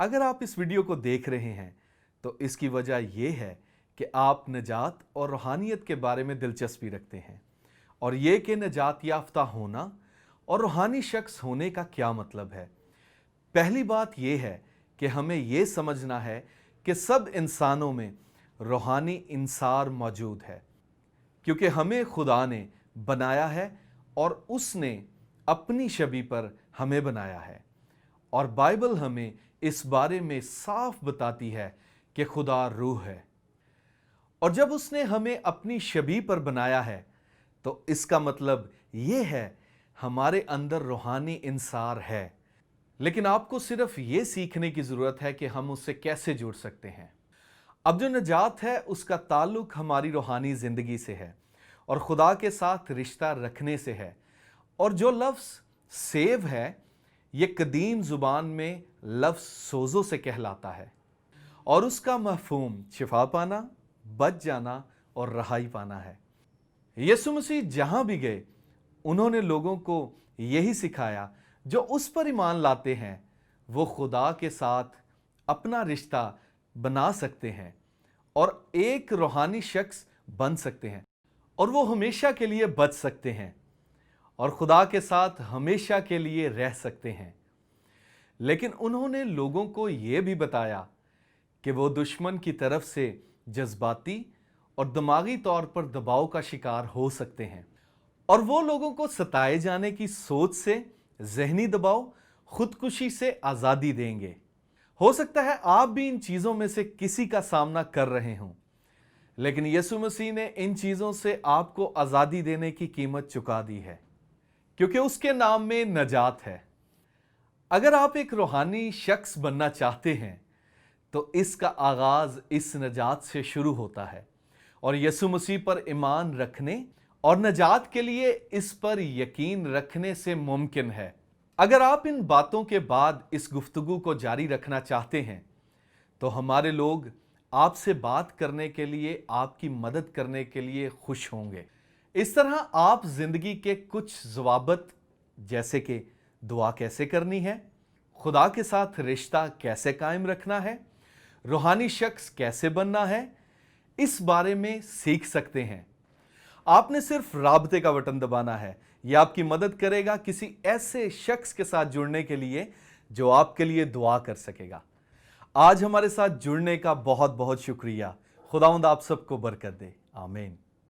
अगर आप इस वीडियो को देख रहे हैं तो इसकी वजह यह है कि आप नजात और रूहानियत के बारे में दिलचस्पी रखते हैं और ये कि नजात याफ्ता होना और रूहानी शख्स होने का क्या मतलब है। पहली बात यह है कि हमें यह समझना है कि सब इंसानों में रूहानी इंसार मौजूद है, क्योंकि हमें खुदा ने बनाया है और उसने अपनी शबीह पर हमें बनाया है। और बाइबल हमें इस बारे में साफ बताती है कि खुदा रूह है, और जब उसने हमें अपनी शबीह पर बनाया है तो इसका मतलब यह है हमारे अंदर रूहानी इंसार है। लेकिन आपको सिर्फ ये सीखने की ज़रूरत है कि हम उससे कैसे जुड़ सकते हैं। अब जो नजात है उसका ताल्लुक हमारी रूहानी ज़िंदगी से है और खुदा के साथ रिश्ता रखने से है। और जो लफ्ज़ सेव है ये कदीम ज़ुबान में लफ्ज़ सोज़ो से कहलाता है और उसका मफ़हूम शिफा पाना, बच जाना और रहाई पाना है। यीशु मसीह जहाँ भी गए उन्होंने लोगों को यही सिखाया, जो उस पर ईमान लाते हैं वो खुदा के साथ अपना रिश्ता बना सकते हैं और एक रूहानी शख्स बन सकते हैं और वो हमेशा के लिए बच सकते हैं और खुदा के साथ हमेशा के लिए रह सकते हैं। लेकिन उन्होंने लोगों को ये भी बताया कि वो दुश्मन की तरफ से जज्बाती और दिमागी तौर पर दबाव का शिकार हो सकते हैं और वो लोगों को सताए जाने की सोच से, जहनी दबाव, खुदकुशी से आज़ादी देंगे। हो सकता है आप भी इन चीज़ों में से किसी का सामना कर रहे हों, लेकिन यीशु मसीह ने इन चीज़ों से आपको आज़ादी देने की कीमत चुका दी है, क्योंकि उसके नाम में नजात है। अगर आप एक रूहानी शख्स बनना चाहते हैं तो इसका आगाज़ इस नजात से शुरू होता है और यीशु मसीह पर ईमान रखने और नजात के लिए इस पर यकीन रखने से मुमकिन है। अगर आप इन बातों के बाद इस गुफ्तगू को जारी रखना चाहते हैं तो हमारे लोग आपसे बात करने के लिए, आपकी मदद करने के लिए खुश होंगे। इस तरह आप जिंदगी के कुछ ज़वाबित, जैसे कि दुआ कैसे करनी है, खुदा के साथ रिश्ता कैसे कायम रखना है, रूहानी शख्स कैसे बनना है, इस बारे में सीख सकते हैं। आपने सिर्फ राबते का बटन दबाना है। यह आपकी मदद करेगा किसी ऐसे शख्स के साथ जुड़ने के लिए जो आपके लिए दुआ कर सकेगा। आज हमारे साथ जुड़ने का बहुत बहुत शुक्रिया। खुदावंद आप सबको बरकत दे। आमीन।